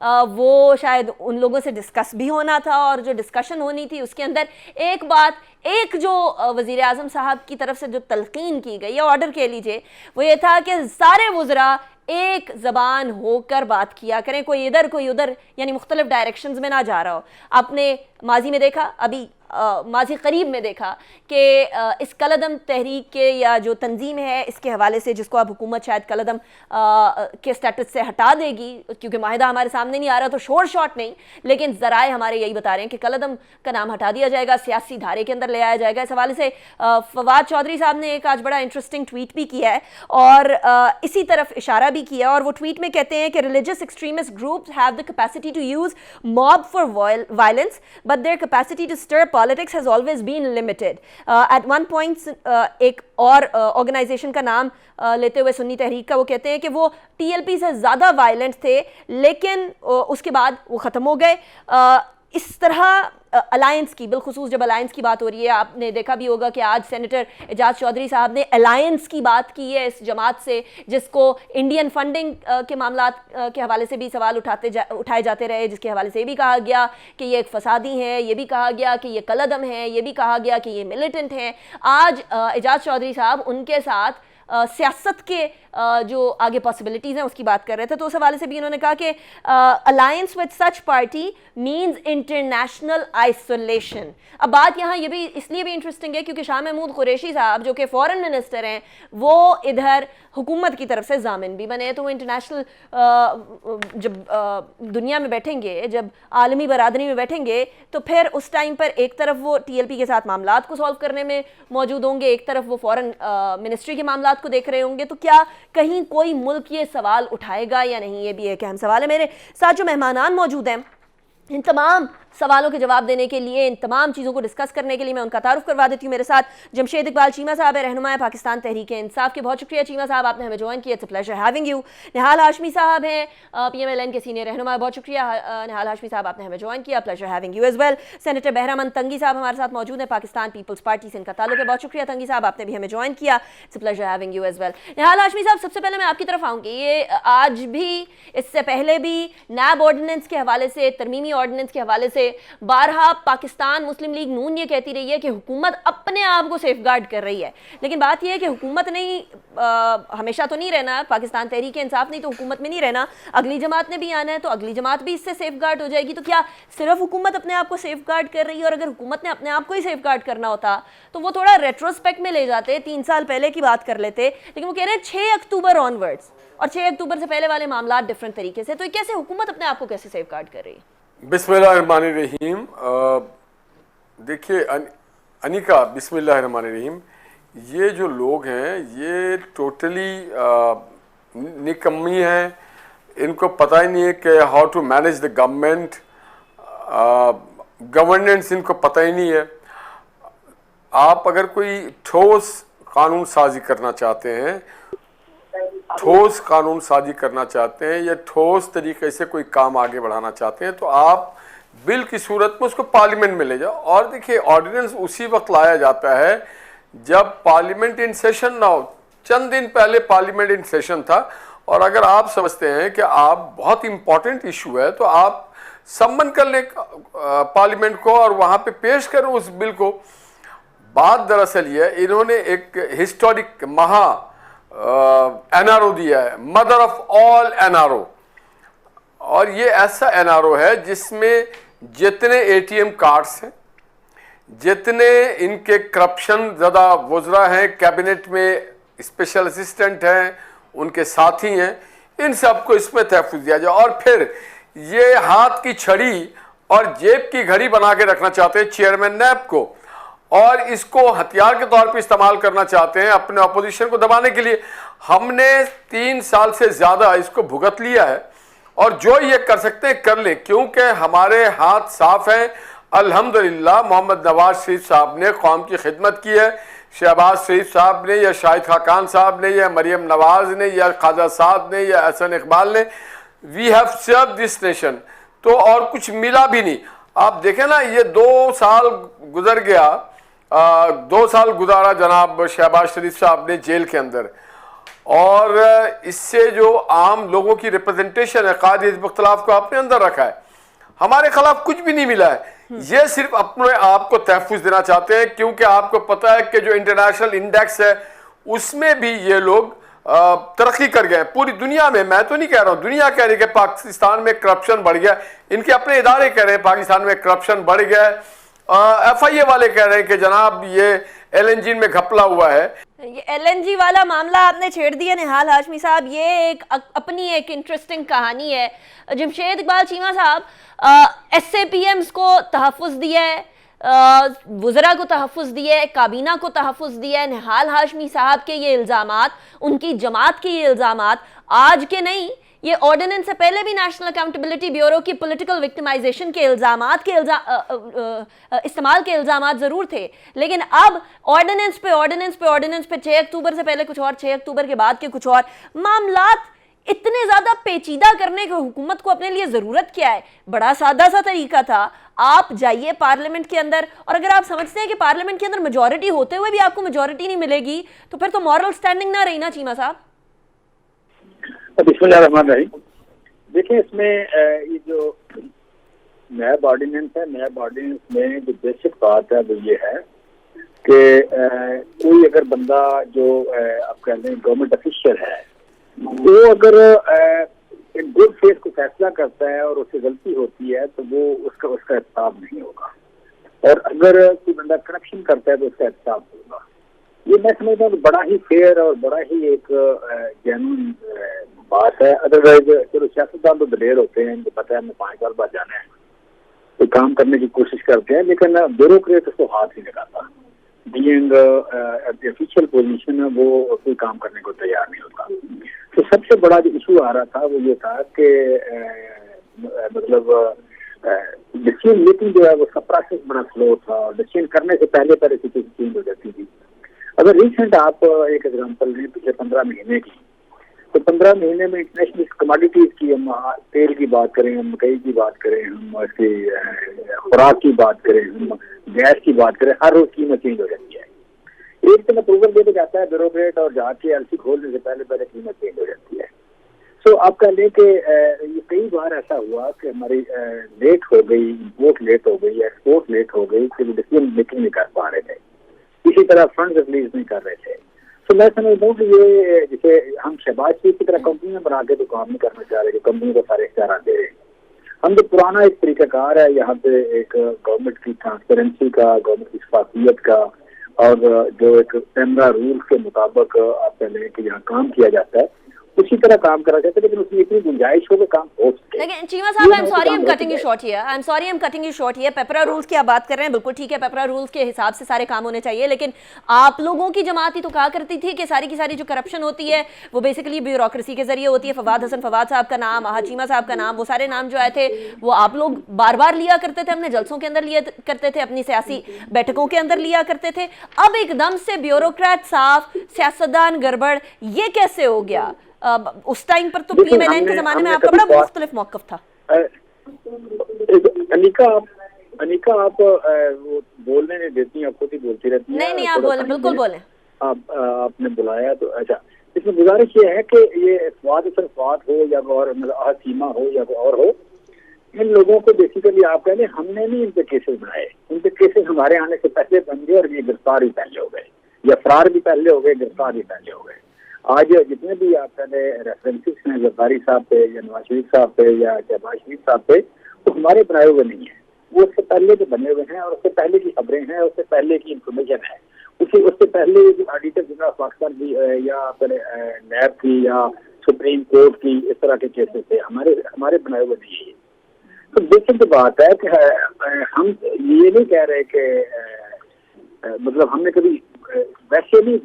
وہ شاید ان لوگوں سے ڈسکس بھی ہونا تھا, اور جو ڈسکشن ہونی تھی اس کے اندر ایک جو وزیر اعظم صاحب کی طرف سے جو تلقین کی گئی, یا آرڈر کہہ لیجئے, وہ یہ تھا کہ سارے وزراء ایک زبان ہو کر بات کیا کریں, کوئی ادھر کوئی ادھر, یعنی مختلف ڈائریکشنز میں نہ جا رہا ہو. آپ نے ماضی میں دیکھا, ابھی ماضی قریب میں دیکھا کہ اس کالعدم تحریک کے یا جو تنظیم ہے اس کے حوالے سے, جس کو اب حکومت شاید کالعدم کے سٹیٹس سے ہٹا دے گی کیونکہ معاہدہ ہمارے سامنے نہیں آ رہا, تو شور شاٹ نہیں, لیکن ذرائع ہمارے یہی بتا رہے ہیں کہ کالعدم کا نام ہٹا دیا جائے گا, سیاسی دھارے کے اندر لے آیا جائے گا. اس حوالے سے فواد چودھری صاحب نے ایک آج بڑا انٹرسٹنگ ٹویٹ بھی کیا ہے اور اسی طرف اشارہ بھی کیا, اور وہ ٹویٹ میں کہتے ہیں کہ religious extremist groups have the capacity to use mob for violence but their capacity to stir politics has always been limited. At one point ایک اور آرگنائزیشن کا نام لیتے ہوئے سنی تحریک کا, وہ کہتے ہیں کہ وہ ٹی ایل پی سے زیادہ وائلنٹ تھے لیکن اس کے بعد وہ ختم ہو گئے. اس طرح الائنس کی, بالخصوص جب الائنس کی بات ہو رہی ہے, آپ نے دیکھا بھی ہوگا کہ آج سینیٹر اعجاز چودھری صاحب نے الائنس کی بات کی ہے اس جماعت سے, جس کو انڈین فنڈنگ کے معاملات کے حوالے سے بھی سوال اٹھائے جاتے رہے, جس کے حوالے سے یہ بھی کہا گیا کہ یہ ایک فسادی ہیں, یہ بھی کہا گیا کہ یہ کالعدم ہیں, یہ بھی کہا گیا کہ یہ ملیٹنٹ ہیں. آج اعجاز چودھری صاحب ان کے ساتھ سیاست کے جو آگے پاسبلٹیز ہیں اس کی بات کر رہے تھے, تو اس حوالے سے بھی انہوں نے کہا کہ alliance with such party means international isolation. اب بات یہاں یہ بھی اس لیے بھی انٹرسٹنگ ہے کیونکہ شاہ محمود قریشی صاحب جو کہ فورن منسٹر ہیں, وہ ادھر حکومت کی طرف سے ضامن بھی بنے, تو وہ انٹرنیشنل جب دنیا میں بیٹھیں گے, جب عالمی برادری میں بیٹھیں گے, تو پھر اس ٹائم پر ایک طرف وہ ٹی ایل پی کے ساتھ معاملات کو سالو کرنے میں موجود ہوں گے, ایک طرف وہ فورن منسٹری کے معاملات کو دیکھ رہے ہوں گے. تو کیا کہیں کوئی ملک یہ سوال اٹھائے گا یا نہیں, یہ بھی ایک اہم سوال ہے. میرے ساتھ جو مہمانان موجود ہیں, ان تمام سوالوں کے جواب دینے کے لیے, ان تمام چیزوں کو ڈسکس کرنے کے لیے میں ان کا تعارف کروا دیتی ہوں. میرے ساتھ جمشید اقبال چیمہ صاحب ہے, رہنمائے پاکستان تحریک انصاف کے. بہت شکریہ چیمہ صاحب, آپ نے ہمیں جوائن کیا, it's a pleasure having you. Nihal Hashmi صاحب ہیں, پی ایم ایل این کے سینئر رہنما, بہت شکریہ نہال ہاشمی صاحب, آپ نے ہمیں جوائن کیا, pleasure having you as well. Senator Bahramand Tangi صاحب ہمارے ساتھ موجود ہیں, پاکستان پیپلز پارٹی سے ان کا تعلق ہے, بہت شکریہ تنگی صاحب, آپ نے بھی ہمیں جوائن کیا, it's a pleasure having you as well. Nihal Hashmi صاحب, سب سے پہلے میں آپ کی طرف آؤں گی. یہ آج بھی, اس سے پہلے بھی نیب آرڈیننس کے حوالے سے, ترمیمی آرڈیننس کے حوالے سے بارہا پاکستان مسلم لیگ نون یہ کہتی رہی ہے کہ حکومت اپنے آپ کو سیف گارڈ کر رہی ہے, لیکن بات یہ ہے کہ حکومت نہیں ہمیشہ تو نہیں رہنا, پاکستان تحریک انصاف نہیں تو حکومت میں نہیں رہنا, اگلی جماعت نے بھی آنا ہے, تو اگلی جماعت بھی اس سے سیف گارڈ ہو جائے گی. تو کیا صرف حکومت اپنے آپ کو سیف گارڈ کر رہی ہے, اور اگر حکومت نے اپنے آپ کو ہی سیف گارڈ کرنا ہوتا تو وہ تھوڑا ریٹروسپیکٹ میں لے جاتے, 3 سال پہلے کی بات کر لیتے, لیکن وہ کہہ رہے ہیں 6 اکتوبر آنورڈز, اور 6 اکتوبر سے پہلے والے معاملات ڈفرنٹ طریقے سے. تو کیسے حکومت اپنے آپ کو کیسے سیف گارڈ کر رہی ہے؟ بسم اللہ الرحمن الرحیم. دیکھیے انیکا, بسم اللہ الرحمن الرحیم, یہ جو لوگ ہیں یہ ٹوٹلی نکمی ہیں, ان کو پتہ ہی نہیں ہے کہ how to manage the government, governance ان کو پتہ ہی نہیں ہے. آپ اگر کوئی ٹھوس قانون سازی کرنا چاہتے ہیں, ٹھوس قانون سازی کرنا چاہتے ہیں یا ٹھوس طریقے سے کوئی کام آگے بڑھانا چاہتے ہیں, تو آپ بل کی صورت میں اس کو پارلیمنٹ میں لے جاؤ. اور دیکھیے آرڈیننس اسی وقت لایا جاتا ہے جب پارلیمنٹ ان سیشن نہ ہو. چند دن پہلے پارلیمنٹ ان سیشن تھا, اور اگر آپ سمجھتے ہیں کہ آپ بہت امپورٹنٹ ایشو ہے تو آپ سمن کر لیں پارلیمنٹ کو اور وہاں پہ پیش کریں اس بل کو. بات دراصل یہ ہے, انہوں نے ایک ہسٹورک این آر او دیا ہے, mother of all N R O, اور یہ ایسا این آر او ہے جس میں جتنے اے ٹی ایم کارڈز ہیں, جتنے ان کے کرپشن زدہ وزراء ہیں, کیبنٹ میں اسپیشل اسسٹنٹ ہیں, ان کے ساتھی ہیں, ان سب کو اس میں تحفظ دیا جائے. اور پھر یہ ہاتھ کی چھڑی اور جیب کی گھڑی بنا کے رکھنا چاہتے ہیں چیئرمین نیب کو, اور اس کو ہتھیار کے طور پہ استعمال کرنا چاہتے ہیں اپنے اپوزیشن کو دبانے کے لیے. ہم نے 3 سال سے زیادہ اس کو بھگت لیا ہے, اور جو یہ کر سکتے ہیں کر لیں, کیونکہ ہمارے ہاتھ صاف ہیں. الحمدللہ محمد نواز شریف صاحب نے قوم کی خدمت کی ہے, شہباز شریف صاحب نے یا شاہد خاقان صاحب نے یا مریم نواز نے یا خواجہ سعد نے یا احسن اقبال نے, we have serve this nation. تو اور کچھ ملا بھی نہیں. آپ دیکھیں نا, یہ 2 سال گزر گیا, 2 سال گزارا جناب شہباز شریف صاحب نے جیل کے اندر, اور اس سے جو عام لوگوں کی ریپرزنٹیشن ہے، قائد حزب اختلاف کو آپ نے اندر رکھا ہے. ہمارے خلاف کچھ بھی نہیں ملا ہے. یہ صرف اپنے آپ کو تحفظ دینا چاہتے ہیں، کیونکہ آپ کو پتا ہے کہ جو انٹرنیشنل انڈیکس ہے اس میں بھی یہ لوگ ترقی کر گئے. پوری دنیا میں تو نہیں کہہ رہا ہوں، دنیا کہہ رہی ہے کہ پاکستان میں کرپشن بڑھ گیا. ان کے اپنے ادارے کہہ رہے ہیں پاکستان میں کرپشن بڑھ گیا ہے. ایف آئی اے والے کہہ رہے ہیں کہ جناب یہ ایل این جی میں گھپلا ہوا ہے. یہ ایل این جی والا معاملہ آپ نے چھیڑ دیا نہال ہاشمی صاحب. یہ اپنی ایک انٹرسٹنگ کہانی ہے. جمشید اقبال چیمہ صاحب، ایس اے پی ایمز کو تحفظ دیا ہے، وزراء کو تحفظ دیا ہے، کابینہ کو تحفظ دیا ہے. نہال ہاشمی صاحب کے یہ الزامات، ان کی جماعت کے یہ الزامات آج کے نہیں، یہ آرڈیننس سے پہلے بھی نیشنل اکاؤنٹیبلٹی بیورو کی پولیٹیکل وکٹمائزیشن کے الزامات کے استعمال کے الزامات ضرور تھے، لیکن اب آرڈیننس پہ آرڈیننس پہ آرڈیننس پہ 6 اکتوبر سے پہلے کچھ اور، 6 اکتوبر کے بعد کے کچھ اور معاملات اتنے زیادہ پیچیدہ کرنے کی حکومت کو اپنے لیے ضرورت کیا ہے؟ بڑا سادہ سا طریقہ تھا. آپ جائیے پارلیمنٹ کے اندر، اور اگر آپ سمجھتے ہیں کہ پارلیمنٹ کے اندر میجورٹی ہوتے ہوئے بھی آپ کو میجورٹی نہیں ملے گی تو پھر تو مورل سٹینڈنگ نہ رہی نا چیمہ صاحب. بسم اللہ الرحمن الرحیم. دیکھیں اس میں یہ جو نیب آرڈیننس ہے، نیب آرڈیننس میں جو بیسک بات ہے وہ یہ ہے کہ کوئی اگر بندہ جو آپ کہہ لیں گورنمنٹ افیشیل ہے، وہ اگر گڈ فیتھ کو فیصلہ کرتا ہے اور اس سے غلطی ہوتی ہے تو وہ اس کا احتساب نہیں ہوگا، اور اگر کوئی بندہ کرپشن کرتا ہے تو اس کا احتساب ہوگا. یہ میں سمجھتا ہوں کہ بڑا ہی فیئر اور بڑا ہی ایک جینوئن بات ہے. ادروائز چلو سیاستدان تو دلیر ہوتے ہیں، ان کو پتہ ہے ہمیں 5 سال بعد جانا ہے، تو کام کرنے کی کوشش کرتے ہیں، لیکن بیوروکریٹ اس کو ہاتھ نہیں لگاتا. بینگ افیشیل پوزیشن ہے وہ کوئی کام کرنے کو تیار نہیں ہوتا. تو سب سے بڑا جو ایشو آ رہا تھا وہ یہ تھا کہ مطلب ڈسیزن میکنگ جو ہے اس کا پروسیس بڑا سلو تھا. ڈسیزن کرنے سے پہلے سچویشن چینج ہو جاتی تھی. اگر ریسنٹ آپ ایک ایگزامپل لیں پچھلے 15 مہینے کی، تو 15 مہینے میں انٹرنیشنل کموڈیٹیز کی، ہم تیل کی بات کریں، ہم مکئی کی بات کریں، ہم اس کی خوراک کی بات کریں، ہم گیس کی بات کریں، ہر روز قیمت چینج ہو جاتی ہے. ایک دن اپروول دے کے جاتا ہے بیوروکریٹ اور جا کے ایل سی کھولنے سے پہلے قیمت چینج ہو جاتی ہے. سو آپ کہہ لیں کہ یہ کئی بار ایسا ہوا کہ ہماری لیٹ ہو گئی، امپورٹ لیٹ ہو گئی، ایکسپورٹ لیٹ ہو گئی، کہ ڈسیزن میکنگ نہیں کر پا رہے تھے، اسی طرح فنڈز ریلیز نہیں کر رہے تھے. تو میں سمجھتا ہوں کہ یہ جیسے ہم شہباز شریف کی طرح کمپنیاں بنا کے تو کام نہیں کرنا چاہ رہے کہ کمپنی کو سارے اختیارات دے رہے ہیں. ہم جو پرانا ایک طریقہ کار ہے یہاں پہ ایک گورنمنٹ کی ٹرانسپیرنسی کا، گورنمنٹ کی شفافیت کا، اور جو ایک کیمرا رولز کے مطابق آپ کہہ لیں کہ یہاں کام کیا جاتا ہے، اسی طرح کام کرا جاتا ہے، لیکن اس میں اتنی گنجائش ہو کہ کام ہو سکے. لیکن چیمہ صاحب I'm sorry I'm cutting you short here. PPRA rules کی آپ بات کر رہے ہیں، بالکل ٹھیک ہے، پیپرا رولز کے حساب سے سارے کام ہونے چاہیے، لیکن آپ لوگوں کی جماعت ہی تو کہا کرتی تھی کہ ساری کی ساری جو کرپشن ہوتی ہے وہ بیسیکلی بیوروکریسی کے ذریعے ہوتی ہے. فواد حسن فواد صاحب کا نام، چیمہ صاحب کا نام، وہ سارے نام جو آئے تھے وہ آپ لوگ بار بار لیا کرتے تھے، اپنے جلسوں کے اندر لیا کرتے تھے، اپنی سیاسی بیٹھکوں کے اندر لیا کرتے تھے. اب ایک دم سے بیوروکریٹ صاف، سیاستدان گڑبڑ، یہ کیسے ہو گیا؟ اس ٹائم پر تو پی ایم ایل این کے زمانے میں آپ کا بڑا مختلف موقف تھا. انیکا آپ بولنے نہیں دیتی ہیں، آپ خود ہی بولتی رہتی ہیں. نہیں آپ بولیں، بالکل بولیں. آپ نے بلایا تو اچھا، اس میں گزارش یہ ہے کہ یہ فواد حسن فواد ہو یا اور سیما ہو یا اور ہو، ان لوگوں کو بیسیکلی آپ کہہ لیں ہم نے نہیں ان پہ کیسز بنائے، ان پہ کیسز ہمارے آنے سے پہلے بن گئے اور یہ گرفتار ہی پہلے ہو گئے، یا فرار بھی پہلے ہو گئے، گرفتار بھی پہلے ہو گئے. آج جتنے بھی آپ پہلے ریفرنسز ہیں زرداری صاحب پہ یا نواز شریف صاحب پہ یا شہباز شریف صاحب پہ، وہ ہمارے بنائے ہوئے نہیں ہیں، وہ اس سے پہلے کے بنے ہوئے ہیں، اور اس سے پہلے کی خبریں ہیں، اس سے پہلے کی انفارمیشن ہے. اس سے پہلے جو آڈیٹر جنرل آف پاکستان کی یا نیب کی یا سپریم کورٹ کی اس طرح کے کیسز تھے، ہمارے بنائے ہوئے نہیں ہیں. تو بیسک بات ہے کہ ہم یہ نہیں کہہ رہے کہ مطلب ہم نے کبھی ویسے نہیں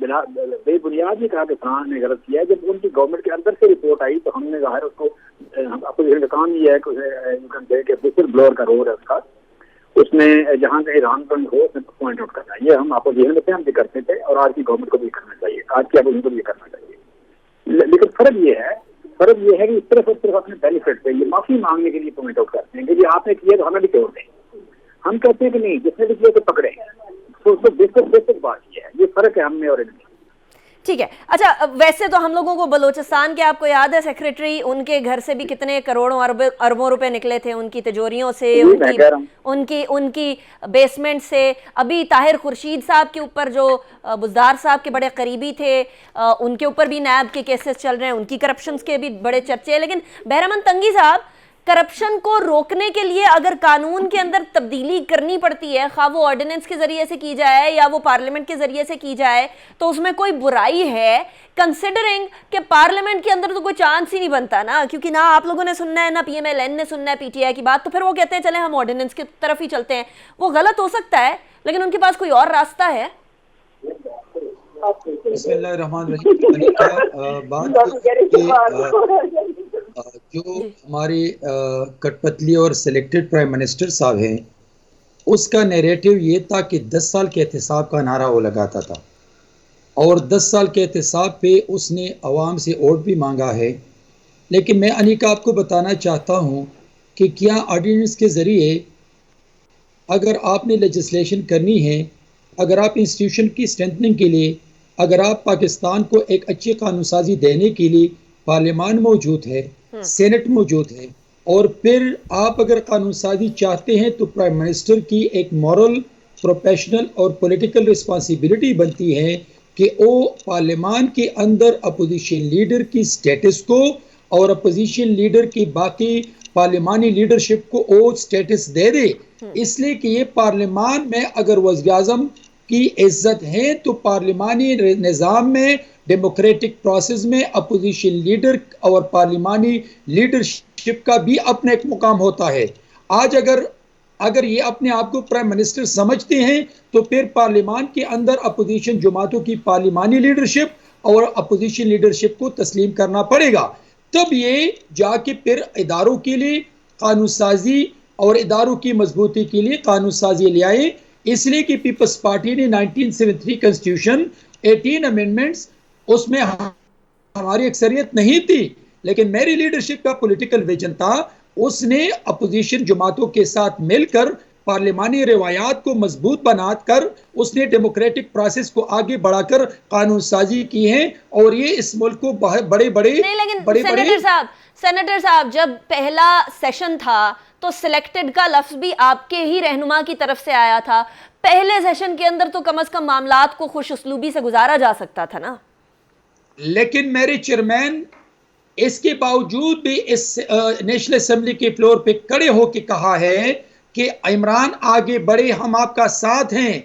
بے بنیاد نہیں کہا کہ فرحان نے غلط کیا ہے. جب ان کی گورنمنٹ کے اندر سے رپورٹ آئی تو ہم نے ظاہر اس کو کام یہ ہے کہ وسل بلور کا رول ہے اس کا، اس نے جہاں کہیں رانگ ٹرن ہو اس نے پوائنٹ آؤٹ کرنا ہے. یہ ہم آپ کو ذہن میں ہم بھی کرتے تھے اور آج کی گورنمنٹ کو بھی کرنا چاہیے، آج کی اپوزیشن کو بھی کرنا چاہیے. لیکن فرق یہ ہے کہ اس طرف اپنے بینیفٹ پہ یہ معافی مانگنے کے لیے پوائنٹ آؤٹ کرتے ہیں کہ جی آپ نے کیا تو ہمیں بھی چھوڑ دیں. ہم کہتے ہیں کہ نہیں، جس نے بھی کیا تو پکڑے. تو بیسک بات یہ ہے، یہ فرق ہے ہم میں اور ان میں. ٹھیک ہے. اچھا ویسے تو ہم لوگوں کو بلوچستان کے آپ کو یاد ہے سیکریٹری ان کے گھر سے بھی کتنے کروڑوں اربوں روپے نکلے تھے ان کی تجوریوں سے, ان کی بیسمنٹ سے. ابھی طاہر خورشید صاحب کے اوپر جو بزدار صاحب کے بڑے قریبی تھے ان کے اوپر بھی نیب کے کیسز چل رہے ہیں, ان کی کرپشنز کے بھی بڑے چرچے ہیں. لیکن بہرامند تنگی صاحب, کرپشن کو روکنے کے لیے اگر قانون کے اندر تبدیلی کرنی پڑتی ہے, خواہ وہ آرڈیننس کے ذریعے سے کی جائے یا وہ پارلیمنٹ کے ذریعے سے کی جائے, تو اس میں کوئی برائی ہے, کنسیڈرنگ کہ پارلیمنٹ کے اندر تو کوئی چانس ہی نہیں بنتا نا, کیونکہ نہ آپ لوگوں نے سننا ہے نہ پی ایم ایل این نے سننا ہے پی ٹی آئی کی بات, تو پھر وہ کہتے ہیں چلے ہم آرڈیننس کی طرف ہی چلتے ہیں. وہ غلط ہو سکتا ہے لیکن ان کے پاس کوئی اور راستہ ہے. بسم اللہ الرحمن الرحیم. بات جو ہمارے کٹ پتلی اور سلیکٹڈ پرائم منسٹر صاحب ہیں, اس کا نیریٹو یہ تھا کہ 10 سال کے احتساب کا نعرہ وہ لگاتا تھا, اور 10 سال کے احتساب پہ اس نے عوام سے ووٹ بھی مانگا ہے. لیکن میں انیکا آپ کو بتانا چاہتا ہوں کہ کیا آرڈیننس کے ذریعے اگر آپ نے لیجسلیشن کرنی ہے, اگر آپ انسٹیٹیوشن کی اسٹرینتھنگ کے لیے, اگر آپ پاکستان کو ایک اچھی قانون سازی دینے کے لیے پارلیمان موجود ہے, سینٹ موجود ہے, اور پھر آپ اگر قانون سازی چاہتے ہیں تو پرائم منسٹر کی ایک مورل, پروفیشنل اور پولیٹیکل رسپانسبلٹی بنتی ہے کہ وہ پارلیمان کے اندر اپوزیشن لیڈر کی سٹیٹس کو اور اپوزیشن لیڈر کی باقی پارلیمانی لیڈرشپ کو وہ سٹیٹس دے دے. اس لیے کہ یہ پارلیمان میں اگر وزیر اعظم کی عزت ہے تو پارلیمانی نظام میں, ڈیموکریٹک پروسیس میں اپوزیشن لیڈر اور پارلیمانی لیڈرشپ کا بھی اپنا ایک مقام ہوتا ہے. آج اگر یہ اپنے آپ کو پرائم منسٹر سمجھتے ہیں تو پھر پارلیمان کے اندر اپوزیشن جماعتوں کی پارلیمانی لیڈرشپ اور اپوزیشن لیڈرشپ کو تسلیم کرنا پڑے گا. تب یہ جا کے پھر اداروں کے لیے قانون سازی اور اداروں کی مضبوطی کے لیے قانون سازی لے آئے. اس لیے کہ پیپلز پارٹی نے 1973 کنسٹیٹیوشن 18 امینڈمنٹس, اس میں ہماری اکثریت نہیں تھی, لیکن میری لیڈرشپ کا پولیٹیکل ویژن تھا. اس نے اپوزیشن جماعتوں کے ساتھ مل کر پارلیمانی روایات کو مضبوط بنا کر اس نے ڈیموکریٹک پروسیس کو آگے بڑھا کر قانون سازی کی ہے, اور یہ اس ملک کو بڑے سینیٹر صاحب جب پہلا سیشن تھا تو سلیکٹڈ کا لفظ بھی آپ کے ہی رہنما کی طرف سے آیا تھا. پہلے سیشن کے اندر تو کم از کم معاملات کو خوش اسلوبی سے گزارا جا سکتا تھا نا. لیکن میرے چیئرمین اس کے باوجود بھی اس نیشنل اسمبلی کے فلور پہ کھڑے ہو کے کہا ہے کہ عمران آگے بڑھے, ہم آپ کا ساتھ ہیں,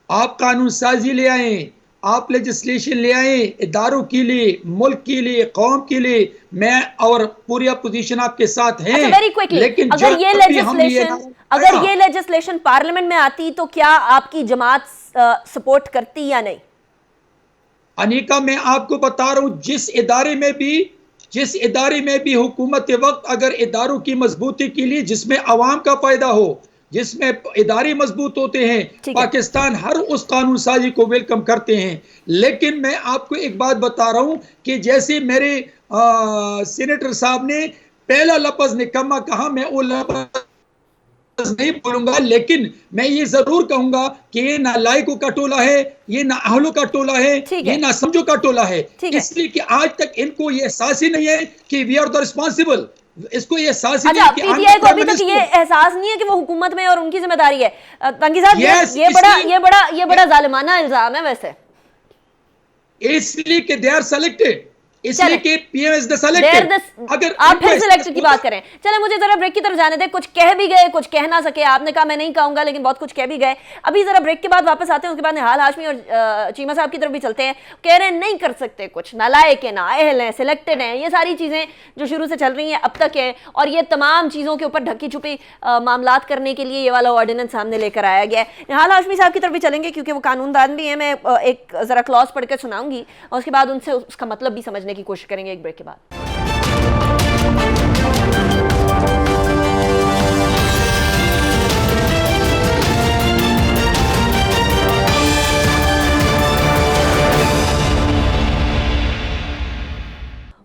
آپ قانون سازی لے آئیں, آپ لیجسلیشن لے آئیں اداروں کے لیے, ملک کے لیے, قوم کے لیے, میں اور پوری اپوزیشن آپ کے ساتھ ہیں. لیکن اگر یہ لیجسلیشن پارلیمنٹ میں آتی تو کیا آپ کی جماعت سپورٹ کرتی یا نہیں؟ انیکا میں آپ کو بتا رہا ہوں, جس ادارے میں بھی حکومت وقت اگر اداروں کی مضبوطی کے لیے جس میں عوام کا فائدہ ہو, جس میں ادارے مضبوط ہوتے ہیں, پاکستان ہر اس قانون سازی کو ویلکم کرتے ہیں. لیکن میں آپ کو ایک بات بتا رہا ہوں کہ جیسے میرے سینیٹر صاحب نے پہلا لفظ نکما کہا, میں وہ لفظ نہیں بولوں گا, لیکن میں یہ ضرور کہوں گا کہ یہ نہ لائقوں کا ٹولہ ہے, یہ نہ اہلوں کا ٹولہ ہے, یہ نہ سمجھو کا ٹولہ ہے. اس لیے کہ آج تک ان کو یہ احساس ہی نہیں ہے کہ وی آر دا ریسپانسبل. اس کو یہ احساس ہی نہیں کہ پی ٹی آئی کو ابھی تک یہ احساس نہیں ہے کہ وہ حکومت میں اور ان کی ذمہ داری ہے. تنگی صاحب یہ بڑا ظالمانہ الزام ہے ویسے, اس لیے کہ دے آر سلیکٹڈ, اس لیے کہ P M is the selected. اگر آپ پھر سلیکٹڈ کی بات کریں, چلیں مجھے ذرا بریک کی طرف جانے دیں. کچھ کہہ بھی گئے, کچھ کہہ نہ سکے, آپ نے کہا میں نہیں کہوں گا, لیکن بہت کچھ کہہ بھی گئے. ابھی ذرا بریک کے بعد واپس آتے ہیں, اس کے بعد نہال ہاشمی اور چیمہ صاحب کی طرف بھی چلتے ہیں. کہہ رہے ہیں نہیں کر سکتے کچھ, نالائق ہیں, نااہل ہیں, سلیکٹڈ ہیں, یہ ساری چیزیں جو شروع سے چل رہی ہیں اب تک ہیں, اور یہ تمام چیزوں کے اوپر ڈھکی چھپی معاملات کرنے کے لیے یہ والا آرڈیننس سامنے لے کر آیا گیا ہے. نہال ہاشمی صاحب کی طرف بھی چلیں گے کیونکہ وہ قانون دان بھی ہیں. میں ایک ذرا کلاس پڑھ کے سناؤں گی اور اس کے بعد ان سے اس کا مطلب بھی سمجھنے کی کوشش کریں گے ایک بریک کے بعد.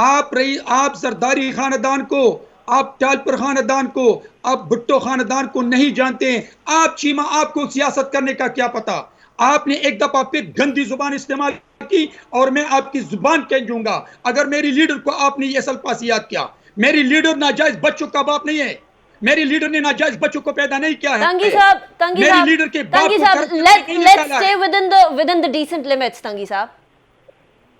آپ زرداری خاندان کو، آپ ٹالپر خاندان کو، آپ بھٹو خاندان کو نہیں جانتے ہیں. آپ چیمہ، آپ کو سیاست کرنے کا کیا پتا؟ آپ نے ایک دفعہ پھر گندی زبان استعمال کی اور میں آپ کی زبان کہہ دوں گا. اگر میری لیڈر کو آپ نے یہ الفاظ یاد کیا، میری لیڈر ناجائز بچوں کا باپ نہیں ہے. میری لیڈر نے ناجائز بچوں کو پیدا نہیں کیا ہے. تنگی صاحب میری لیڈر کے باپ کو let's stay within the decent limits. تنگی صاحب،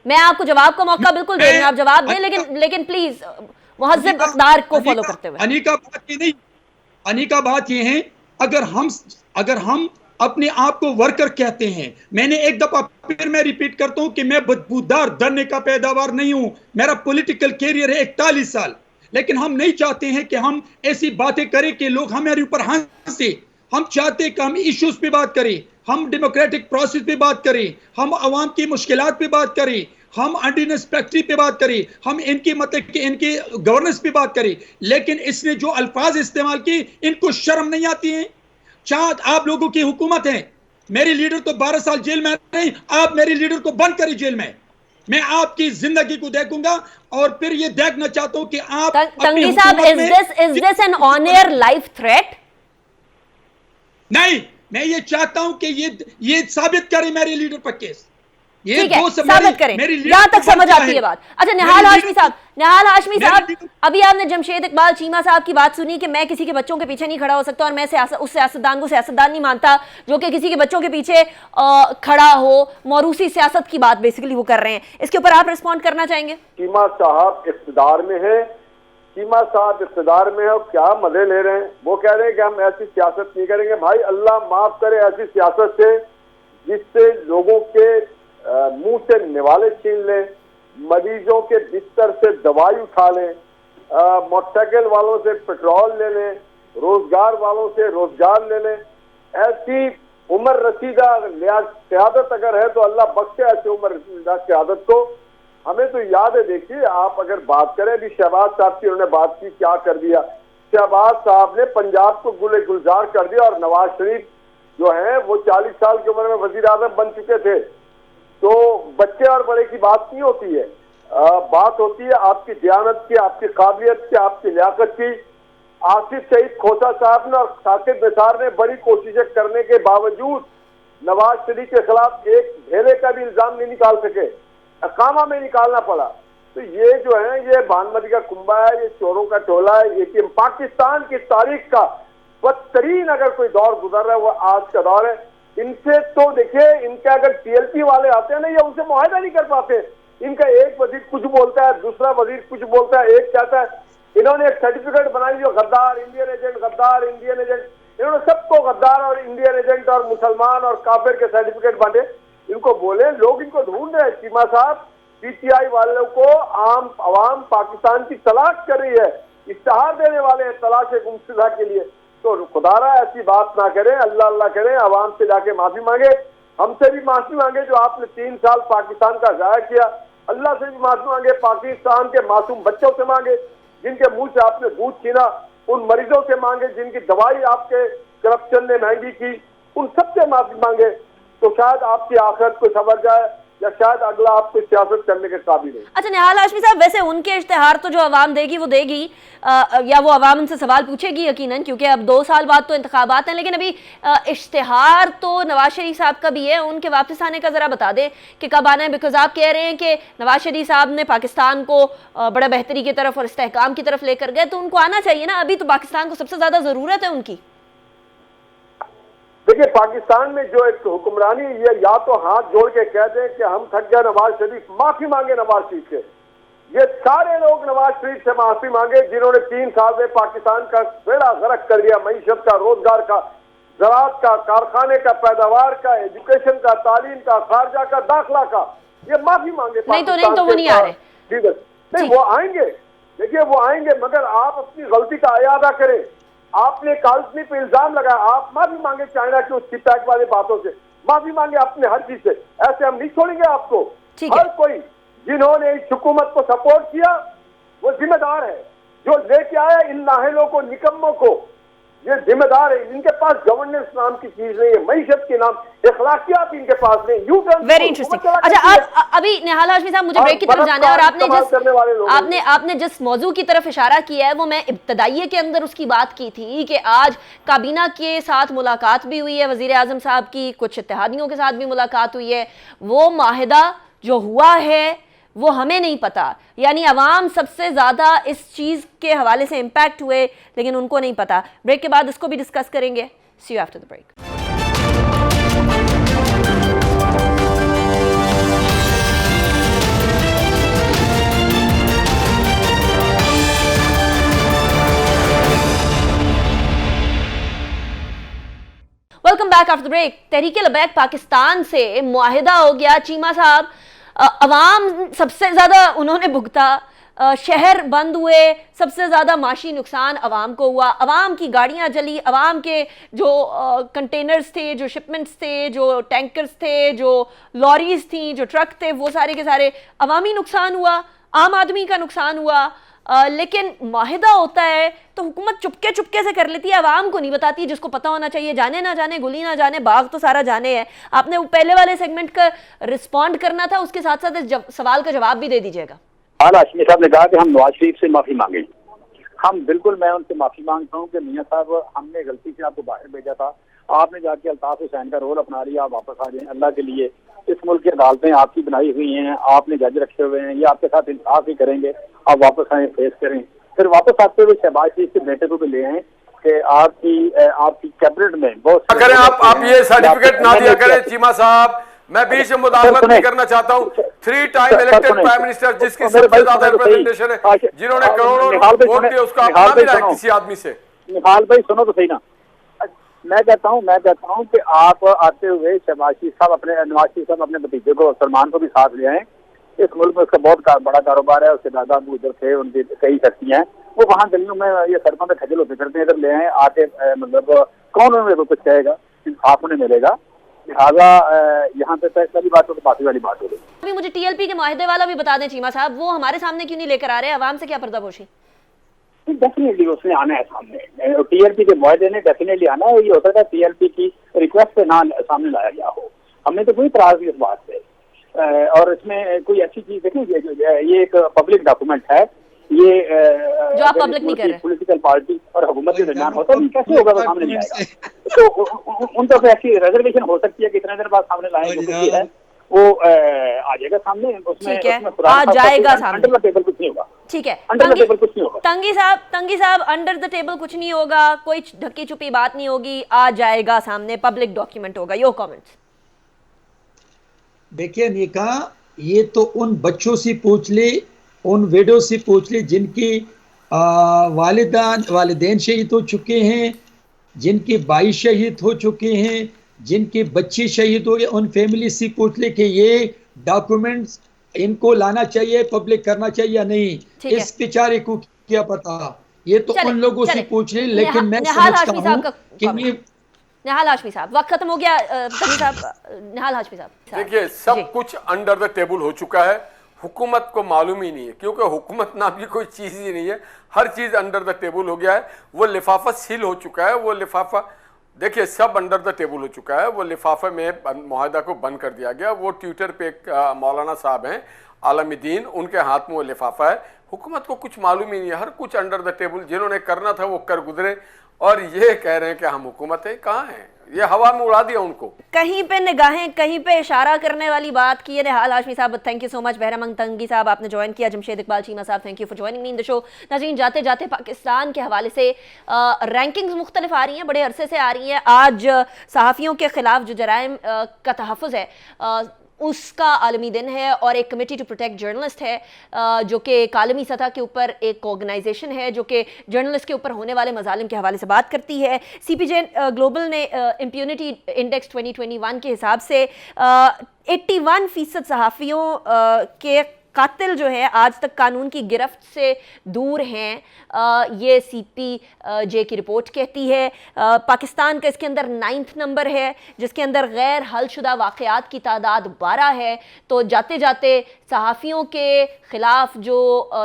میں آپ کو جواب کا موقع بالکل دے رہی ہوں، آپ جواب دیں، لیکن پلیز مہذب اقدار کو فالو کرتے ہوئے. انیکا بات یہ ہے، اگر ہم اپنے آپ کو ورکر کہتے ہیں، میں نے ایک دفعہ پھر میں ریپیٹ کرتا ہوں کہ میں بدبودار دھرنے کا پیداوار نہیں ہوں. میرا پولیٹیکل کیریئر ہے 41 سال، لیکن ہم نہیں چاہتے ہیں کہ ہم ایسی باتیں کریں کہ لوگ ہمارے اوپر ہنسیں. ہم چاہتے ہیں کہ ہم ایشوز پہ بات کریں، ہم ڈیموکریٹک پروسیس پہ بات کریں، ہم عوام کی مشکلات پہ بات کریں، ہم آرڈیننس فیکٹری پہ بات کریں، ہم ان کی گورننس پہ بات کریں. لیکن اس نے جو الفاظ استعمال کی، ان کو شرم نہیں آتی ہیں؟ آپ لوگوں کی حکومت ہے. میری لیڈر تو 12 سال جیل میں نہیں، آپ میری لیڈر کو بند کریں جیل میں. میں آپ کی زندگی کو دیکھوں گا اور پھر یہ دیکھنا چاہتا ہوں کہ آپ تنگی صاحب، is this an on air live threat? نہیں، میں یہ چاہتا ہوں کہ یہ ثابت کریں میرے لیڈر پر کیس. ٹھیک ہے، ثابت کریں، یہاں تک سمجھ آتی ہے بات. اچھا نہال ہاشمی صاحب، ابھی آپ نے جمشید اقبال چیمہ صاحب کی بات سنی کہ میں کسی کے بچوں کے پیچھے نہیں کھڑا ہو سکتا اور میں اس سیاستدان کو سیاستدان نہیں مانتا جو کہ کسی کے بچوں کے پیچھے کھڑا ہو. موروثی سیاست کی بات بیسیکلی وہ کر رہے ہیں. اس کے اوپر آپ ریسپونڈ کرنا چاہیں گے؟ چیمہ صاحب اقتدار میں ہے، چیمہ صاحب اقتدار میں ہے اور کیا مزے لے رہے ہیں. وہ کہہ رہے ہیں کہ ہم ایسی سیاست نہیں کریں گے. بھائی اللہ معاف کرے ایسی سیاست سے جس سے لوگوں کے منہ سے نوالے چھین لیں، مریضوں کے بستر سے دوائی اٹھا لیں، موٹر سائیکل والوں سے پیٹرول لے لیں، روزگار والوں سے روزگار لے لیں. ایسی عمر رسیدہ قیادت اگر ہے تو اللہ بخشے ایسی عمر رسیدہ قیادت کو. ہمیں تو یاد ہے، دیکھیے آپ اگر بات کریں ابھی شہباز صاحب کی انہوں نے بات کی، کیا کر دیا. شہباز صاحب نے پنجاب کو گلے گلزار کر دیا اور نواز شریف جو ہیں وہ 40 سال کی عمر میں وزیر اعظم بن چکے تھے. تو بچے اور بڑے کی بات نہیں ہوتی ہے، بات ہوتی ہے آپ کی دیانت کی، آپ کی قابلیت کی، آپ کی لیاقت کی. آصف شہید کھوسا صاحب نے اور ثاقب نثار نے بڑی کوششیں کرنے کے باوجود نواز شریف کے خلاف ایک ڈھیلے کا بھی الزام نہیں نکال سکے، اقامہ میں نکالنا پڑا. تو یہ جو ہے یہ بھانمتی کا کنبہ ہے، یہ چوروں کا ٹولہ ہے. یہ پاکستان کی تاریخ کا بدترین اگر کوئی دور گزر رہا ہے وہ آج کا دور ہے. ان سے تو دیکھیں، ان کے اگر ٹی ایل پی والے آتے ہیں نا، یہ ان سے معاہدہ نہیں کر پاتے. ان کا ایک وزیر کچھ بولتا ہے، دوسرا وزیر کچھ بولتا ہے، ایک کہتا ہے. انہوں نے ایک سرٹیفکیٹ بنائی جو غدار انڈین ایجنٹ، غدار انڈین ایجنٹ. انہوں نے سب کو غدار اور انڈین ایجنٹ اور مسلمان اور کافر کے سرٹیفکیٹ بانٹے. ان کو بولے، لوگ ان کو ڈھونڈ رہے ہیں. چیمہ صاحب پی ٹی آئی والوں کو عام عوام پاکستان کی تلاش کر رہی ہے، اشتہار دینے والے ہیں تلاش گمشدہ کے لیے. تو خدا را ایسی بات نہ کریں، اللہ کریں، عوام سے جا کے معافی مانگے. ہم سے بھی معافی مانگے جو آپ نے 3 سال پاکستان کا ضائع کیا. اللہ سے بھی معافی مانگے، پاکستان کے معصوم بچوں سے مانگے جن کے منہ سے آپ نے دودھ چھینا، ان مریضوں سے مانگے جن کی دوائی آپ کے کرپشن نے مہنگی کی، ان سب سے معافی مانگے. تو شاید آپ کی آخرت کو سنور جائے یا شاید اگلا آپ کو سیاست کرنے کے قابل ہے. اچھا نہال ہاشمی صاحب، ویسے ان کے اشتہار تو جو عوام دے گی وہ دے گی، یا وہ عوام ان سے سوال پوچھے گی یقیناً، کیونکہ اب 2 سال بعد تو انتخابات ہیں. لیکن ابھی اشتہار تو نواز شریف صاحب کا بھی ہے. ان کے واپس آنے کا ذرا بتا دیں کہ کب آنا ہے، بیکاز آپ کہہ رہے ہیں کہ نواز شریف صاحب نے پاکستان کو بڑا بہتری کی طرف اور استحکام کی طرف لے کر گئے، تو ان کو آنا چاہیے نا. ابھی تو پاکستان کو سب سے زیادہ ضرورت ہے ان کی. دیکھیں پاکستان میں جو ایک حکمرانی یہ یا تو ہاتھ جوڑ کے کہہ دیں کہ ہم تھک گئے نواز شریف، معافی مانگے نواز شریف سے. یہ سارے لوگ نواز شریف سے معافی مانگے جنہوں نے 3 سال میں پاکستان کا بیڑا غرق کر دیا، معیشت کا، روزگار کا، زراعت کا، کارخانے کا، پیداوار کا، ایجوکیشن کا، تعلیم کا، خارجہ کا، داخلہ کا. یہ معافی مانگے. نہیں تو وہ نہیں آ رہے. نہیں وہ آئیں گے، دیکھیے وہ آئیں گے، مگر آپ اپنی غلطی کا اعادہ کریں. آپ نے کالسنی پہ الزام لگایا، آپ معافی مانگے چائنا کی اس کی پیک والے باتوں سے، معافی مانگے اپنے ہر چیز سے. ایسے ہم نہیں چھوڑیں گے آپ کو. ہر کوئی جنہوں نے اس حکومت کو سپورٹ کیا وہ ذمہ دار ہے. جو لے کے آیا ان نااہلوں کو، نکموں کو، یہ ذمہ دار ہے, ان کے پاس گورننس نام کی چیز نہیں ہے, معیشت کے نام اخلاقیات ان کے پاس نہیں. You turn very interesting. اچھا آپ ابھی نہال ہاشمی صاحب مجھے بریک کی طرف جانا ہے, اور آپ نے جس موضوع کی طرف اشارہ کیا ہے وہ میں ابتدائیے کے اندر اس کی بات کی تھی کہ آج کابینہ کے ساتھ ملاقات بھی ہوئی ہے وزیر اعظم صاحب کی, کچھ اتحادیوں کے ساتھ بھی ملاقات ہوئی ہے. وہ معاہدہ جو ہوا ہے وہ ہمیں نہیں پتا, یعنی عوام سب سے زیادہ اس چیز کے حوالے سے امپیکٹ ہوئے لیکن ان کو نہیں پتا. بریک کے بعد اس کو بھی ڈسکس کریں گے. See you after the break. Welcome back after break. Tehreek Labbaik Pakistan سے معاہدہ ہو گیا. چیمہ صاحب, عوام سب سے زیادہ انہوں نے بھگتا, شہر بند ہوئے, سب سے زیادہ معاشی نقصان عوام کو ہوا, عوام کی گاڑیاں جلی, عوام کے جو کنٹینرز تھے, جو شپمنٹس تھے, جو ٹینکرز تھے, جو لاریز تھیں, جو ٹرک تھے, وہ سارے کے سارے عوامی نقصان ہوا, عام آدمی کا نقصان ہوا. لیکن معاہدہ ہوتا ہے تو حکومت چپکے چپکے سے کر لیتی ہے, عوام کو نہیں بتاتی, جس کو پتہ ہونا چاہیے جانے نہ جانے, گلی نہ جانے, باغ تو سارا جانے ہے. آپ نے وہ پہلے والے سیگمنٹ کا رسپونڈ کرنا تھا, اس کے ساتھ ساتھ اس سوال کا جواب بھی دے دیجیے گا. ہاشمی صاحب نے کہا کہ ہم نواز شریف سے معافی مانگیں. ہم بالکل, میں ان سے معافی مانگتا ہوں کہ میاں صاحب ہم نے غلطی سے آپ کو باہر بھیجا تھا, آپ نے جا کے الطاف حسین کا رول اپنا لیا, آپ واپس آ جائیں. اللہ کے لیے اس ملک کی عدالتیں آپ کی بنائی ہوئی ہیں, آپ نے جج رکھے ہوئے ہیں, یہ آپ کے ساتھ انصاف ہی کریں گے. آپ واپس آئیں, فیس کریں. پھر واپس آتے ہوئے شہباز شریف کے بیٹے کو بھی لے آئیں کہ آپ کی کیبنٹ میں بہت کریں. آپ یہ سرٹیفکیٹ نہ دیا کریں چیمہ صاحب. میں بیچ میں مداخلت نہیں کرنا چاہتا ہوں. 3 ٹائم الیکٹڈ پرائم منسٹر جس کی سب سے زیادہ ریپرزنٹیشن ہے, جنہوں نے کروڑوں ووٹ دیے, اس کا اپنا بھی رہا ہے کسی آدمی سے. نہال بھائی سنو تو صحیح نا. میں کہتا ہوں کہ آپ آتے ہوئے شہباز شریف صاحب نواز شریف صاحب اپنے بھتیجے کو سلمان کو بھی ساتھ لے آئیں. اس ملک میں اس کا بہت بڑا کاروبار ہے, اس کے دادا ابو ادھر تھے, ان کی کئی شخصیاں ہیں, وہ وہاں گلیوں میں یہ سڑکوں پہ کھجل ہوتے پھرتے ہیں, ادھر لے آئیں آ کے. مطلب کون انہیں کو کچھ کہے گا, انصاف انہیں ملے گا. لہٰذا یہاں پہ فیصلہ والی بات ہو تو باقی والی بات ہو گئی. ابھی مجھے ٹی ایل پی کے معاہدے والا بھی بتا دیں چیمہ صاحب, وہ ہمارے سامنے کیوں نہیں لے کر آ رہے, عوام سے کیا پردہ پوشی؟ ڈیفینیٹلی اس نے آنا ہے سامنے. ٹی ایل پی کے معاہدے نے ڈیفینیٹلی آنا ہے. یہ ہو سکتا ہے ٹی ایل پی کی ریکویسٹ پہ نہ سامنے لایا گیا ہو. ہم نے تو کوئی اعتراض نہیں اس بات سے. اور اس میں کوئی ایسی چیز دیکھیں, یہ ایک پبلک ڈاکومنٹ ہے, یہ جو آپ پبلک نہیں کر رہے, پولیٹیکل پارٹی اور حکومت کے درمیان ہوتا ہے, کیسے ہوگا وہ سامنے نہیں آئے گا؟ تو ان کو ایسی ریزرویشن ہو سکتی ہے کہ اتنے دیر بعد سامنے لائیں گے, ہے وہ آ جائے گا سامنے. ٹھیک ہے, آ جائے گا سامنے. انڈر دا ٹیبل کچھ نہیں ہوگا. ٹھیک ہے, انڈر دا ٹیبل کچھ نہیں ہوگا. تنگی صاحب انڈر دا ٹیبل کچھ نہیں ہوگا, کوئی ڈھکی چھپی بات نہیں ہوگی, آ جائے گا سامنے, پبلک ڈاکیومنٹ ہوگا. Your comments. دیکھیے نیکا, یہ تو ان بچوں سے پوچھ لے, ان ویڈیو سے پوچھ لے جن کی والدین شہید ہو چکے ہیں, جن کے بھائی شہید ہو چکے ہیں, جن کے بچے شہید ہو گئے, ان فیملی سے پوچھ لے کہ یہ ڈاکومنٹس ان کو لانا چاہیے, پبلک کرنا چاہیے یا نہیں. اس بیچارے کو کیا پتا, یہ تو ان لوگوں سے پوچھ لیں. لیکن میں سمجھتا ہوں کہ یہ نہال ہاشمی صاحب, وقت ختم ہو گیا. نہال ہاشمی صاحب دیکھیے, سب کچھ انڈر دا ٹیبل ہو چکا ہے, حکومت کو معلوم ہی نہیں ہے, کیونکہ حکومت نام کی کوئی چیز ہی نہیں ہے. ہر چیز انڈر دا ٹیبل ہو گیا ہے. وہ لفافہ سیل ہو چکا ہے, وہ لفافہ دیکھیے سب انڈر دا ٹیبل ہو چکا ہے. وہ لفافے میں معاہدہ کو بند کر دیا گیا. وہ ٹویٹر پہ ایک مولانا صاحب ہیں عالم دین, ان کے ہاتھ میں وہ لفافہ ہے. حکومت کو کچھ معلوم ہی نہیں ہے, ہر کچھ انڈر دا ٹیبل, جنہوں نے کرنا تھا وہ کر گزرے, اور یہ کہہ رہے ہیں کہ ہم حکومت ہے. کہاں ہیں, یہ ہوا میں اڑا دیا ان کو. کہیں پہ نگاہیں, کہیں پہ اشارہ کرنے والی بات کی ہے نہال ہاشمی صاحب. تھینک یو سو مچ. بہرامنگ تنگی صاحب آپ نے جوائن کیا. جمشید اقبال چیمہ صاحب, تھینک یو فار جوائننگ می ان دی شو. ناظرین, جاتے جاتے پاکستان کے حوالے سے رینکنگز مختلف آ رہی ہیں, بڑے عرصے سے آ رہی ہیں. آج صحافیوں کے خلاف جو جرائم کا تحفظ ہے اس کا عالمی دن ہے, اور ایک کمیٹی ٹو پروٹیکٹ جرنلسٹ ہے جو کہ ایک عالمی سطح کے اوپر ایک آرگنائزیشن ہے جو کہ جرنلسٹ کے اوپر ہونے والے مظالم کے حوالے سے بات کرتی ہے. سی پی جے گلوبل نے امپیونٹی انڈیکس 2021 کے حساب سے 81% صحافیوں کے قاتل جو ہے آج تک قانون کی گرفت سے دور ہیں، یہ سی پی جے کی رپورٹ کہتی ہے۔ پاکستان کا اس کے اندر 9 نمبر ہے، جس کے اندر غیر حل شدہ واقعات کی تعداد 12 ہے۔ تو جاتے جاتے صحافیوں کے خلاف جو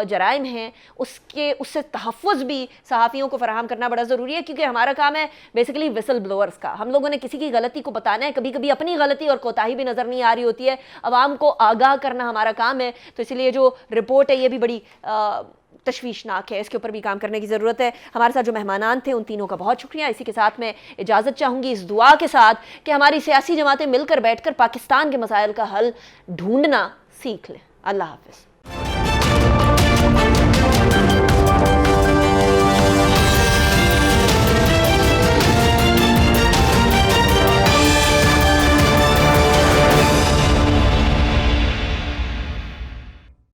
جرائم ہیں اس سے تحفظ بھی صحافیوں کو فراہم کرنا بڑا ضروری ہے، کیونکہ ہمارا کام ہے بیسیکلی وسل بلورز کا۔ ہم لوگوں نے کسی کی غلطی کو بتانا ہے، کبھی کبھی اپنی غلطی اور کوتاہی بھی نظر نہیں آ رہی ہوتی ہے، عوام کو آگاہ کرنا ہمارا کام ہے۔ تو اسی لیے جو رپورٹ ہے یہ بھی بڑی تشویشناک ہے، اس کے اوپر بھی کام کرنے کی ضرورت ہے۔ ہمارے ساتھ جو مہمانان تھے ان تینوں کا بہت شکریہ۔ اسی کے ساتھ میں اجازت چاہوں گی اس دعا کے ساتھ کہ ہماری سیاسی جماعتیں مل کر بیٹھ کر پاکستان کے مسائل کا حل ڈھونڈنا سیکھ لیں۔ اللہ حافظ۔